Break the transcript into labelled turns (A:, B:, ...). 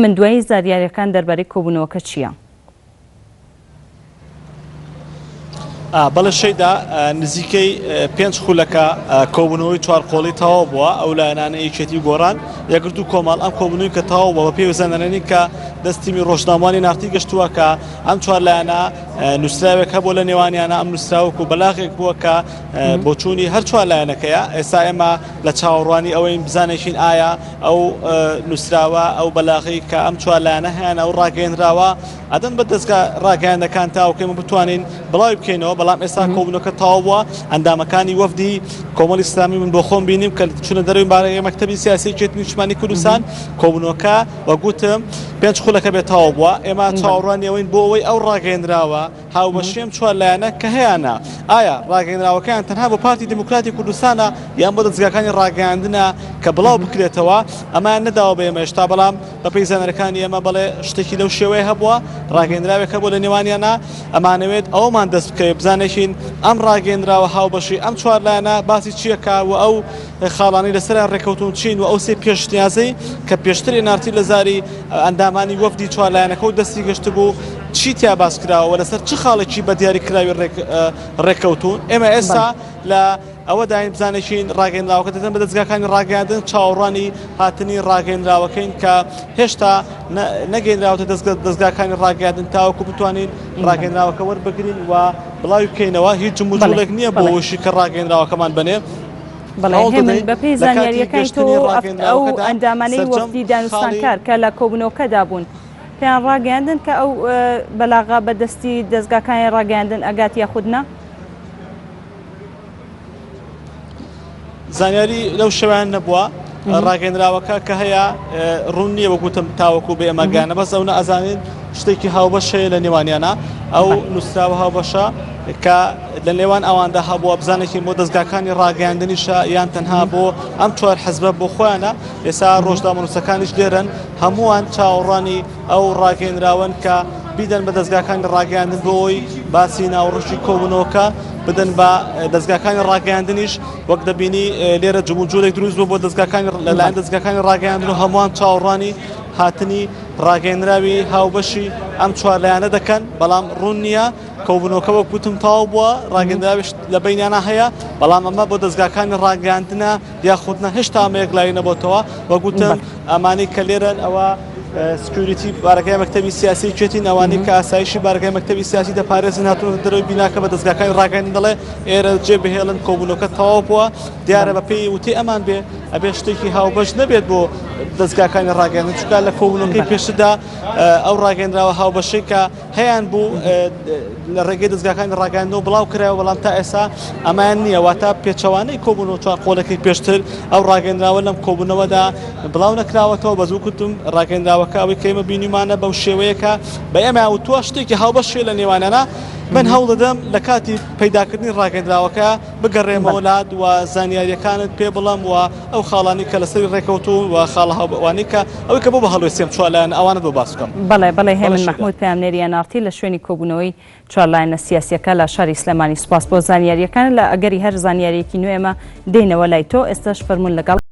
A: من دوای زاریاریەکان دەربارەی کۆبوونەوەکە چییە؟
B: بەڵێ شەیدا نزیکەی 5 خولەکە کۆبوونەوەی چوارقۆڵی تەواو بووە ئەو لایەنانە یەکێتی گۆڕان یەکگرت و کۆمەڵ ئەم کۆبوونەوەی کە تەواو بووە بە پێی زانانەی کە دەستیمی ڕۆژنامەوانی نارتی گەشتووە کە ئەم چوار لایەنە نووسراوێک هەبوو لە نێوانیانە ئەم نووسراوەک و بەلاغێک بووە کە بۆ چوونی هەر چوار لایەنەکەیە ئێستا ئێمە لە چاوەڕوانی ئەوەی بزانێکین ئایا ئەو نووسراوە ئەو بەلاغی کە ئەم چوار لایەنە هەیەە و ڕاگەیەنراوە ئەدەن بە دەستگا ڕاگەیاندەکان تاوکەمە بتوانین بڵاوی بکەینەوە بەڵام ئێستا کۆبوونەوەکە تەواو بووە ئەندامەکانی وەفدی کۆمەڵی ئیسلامی من بۆ خۆم بینیم کە چونە دەروی بارەی مەکتەبی سیاسی کێتی نیشتمانی کوردستان کۆبوونەوەکە وەگوتم 5 خولەکە بێت تەواو بووە ئێمە چاوەڕوانیەوەین بۆ ئەوەی ئەو ڕاگەیەنراوە هاوبەشیم چوار لایەنە کە هەیەە ئایا ڕاگەیەنراوەکان تەنها بۆ پارتی دموکراتی کوردستانە یان بۆ دەستگاکانی ڕاگەیاندنە کە بڵاو بکرێتەوە ئەمان نەداوە بە ئێمە هێشتا بەڵام بە پێی زانەرەکانی ئێمە بەڵێ شتێکی لەو شێوەیە هەبووە ڕاگەیەنراوێک هەبوو لە نێوانیانە ئەمانەوێت ئەومان دەست بکەوێت بزانێکین ئەم ڕاگەیەنراوە هاوبەشی ئەم چوار لایەنە باسی چیەکە و ئەو خاڵانی لەسەر ڕێکەوتون چین و ئەو سێ پێشنیازەی کە پێشتری نارتی لە زاری ئەندامانی وەفدی چوار لایەنەکە و دەستی گەشت بوو چی تیا باس کراوە لەسەر چ خاڵێکی بە دیاری کراوی ڕێکەوتون ئێمە ئێستا لە ئەوە داین بزانێکین ڕاگەیەنراوەکە دەدەن بە دەستگاکانی ڕاگەیاندن چاوەڕوانی هاتنی ڕاگەیەنراوەکەین کە هێشتا نەگەیەنراوەتە دەستگاکانی ڕاگەیاندن تاوەکو بتوانین ڕاگەیەنراوەکە وەربگرین و بڵاوی بکەینەوە هیچ جموجولێک نییە بۆ وشی کە ڕاگەیەنراوەکەمان بنێ
A: بەڵێ بە پێی زانیاریەکەی تۆ ئەو ئەندامانەی وەفدی دانوستانکار کە لە کۆبوونەوەکەدا بوون پێیان ڕاگەیاندن کە ئەو بەلاغا بەدەستی دەستگاکانی ڕاگەیاندن ئەگات یاخودنا
B: زانیاری لەو شەویان نەبووە ڕاگەیەنراوەکە کە هەیە ڕوون نییە وەگوتم تاوەکو بە ئێمەگانە بەس ئەوە ئەزانین شتێکی هاوبەش هەیە لە نێوانیانە ئەو نووسراوە هاوبەشە کە لە نێوان ئەواندا هەبووە بزانێکی بۆ دەستگاکانی ڕاگەیاندنیشە یان تەنها بۆ ئەم چوار حەزبە بۆ خۆیانە ئێستا ڕۆژنامەنووسەکانیش لێرن هەمووان چاوەڕوانی ئەو ڕاگەیەنراون کە بیدەن بە دەستگاکانی ڕاگەیاندن بۆ ئەوی باسی ناوڕۆژی کۆبوونەوەکە بدەن بە دەستگاکانی ڕاگەیاندنیش وەک دەبینی لێرە جموجولێک دروست بوو بۆ دەستگاکانی لەلایەن دەستگاکانی ڕاگەیاندن و هەمووان چاوەڕوانی هاتنی ڕاگەیەنراوی هاوبەشی ئەم چوار لایەنە دەکەن بەڵام ڕوون نییە کۆبوونەوەکە وەک گوتم تاو بووە ڕاگەیەنراویش لە بینیانە هەیە بەڵام ئەمە بۆ دەستگاکانی ڕاگەیاندنە یاخودنە هێشتا ئەمەیەک لای نەبووتەوە وەک گوتم ئەمانی کە لێرن ئەوە سکیوریتی بارگای مەکتەبی سیاسی کوێتی ئەوانەی کە ئاسایشی بارگای مەکتەبی سیاسی دەپارێزن هاتوونە دەرەوەی بیناکە بە دەستگاکانی ڕاگەیاندن دەڵێ ئێرە جێبهێڵن کۆبوونەوەکە تەواو بووە دیارە بە پێی وتی ئەمان بێ ئەبێ شتێکی هاوبەش نەبێت بۆ دەستگاکانی ڕاگەیاندن چونکە لە کۆبوونەوەکەی پێشدا ئەو ڕاگەیەنراوە هاوبەشەی کە هەیان بوو لە ڕێگەی دەستگاکانی ڕاگەیاندنەوە بڵاو کرایەوە بەڵام تا ئێستا ئەمان نییە واتە پێچەوانەی کۆبوونەوە چوار قۆڵەکەی پێشتر ئەو ڕاگەیەنراوە لەم کۆبوونەوەدا بڵاو نەکراوەتەوە بەزوو کوتم ڕاگەیەنراوەکە ئەوەی کە ئێمە بینیمانە بەو شێوەیەکە بە ئێمە وتووە شتێکی هاوبەشێ لە نێوانانە من هەوڵ دەدەم لە کاتی پەیداکردنی ڕاگەیەنراوەکە بگەڕێمەوە وڵات و زانیاریەکانت پێ بڵم و ئەو خاڵانی کە لەسەری ڕێکەوتوو و خاڵە هاوبەوانی کە ئەوەی کە بۆ بە هەڵوێستیم چوار لایەن ئەوانە بۆ باس بکەم.
A: بەڵێ هێمن مەحموود پەیامنێری نارتی لە شوێنی کۆبوونەوەی چوار لایەنە سیاسیەکە لە شاری سلێمانی سوپاس بۆ زانیاریەکان لە ئەگەری هەر زانیاریەکی نوێ ئێمە دێنەوە لای تۆ ئێستاش فەرموون لەگەڵ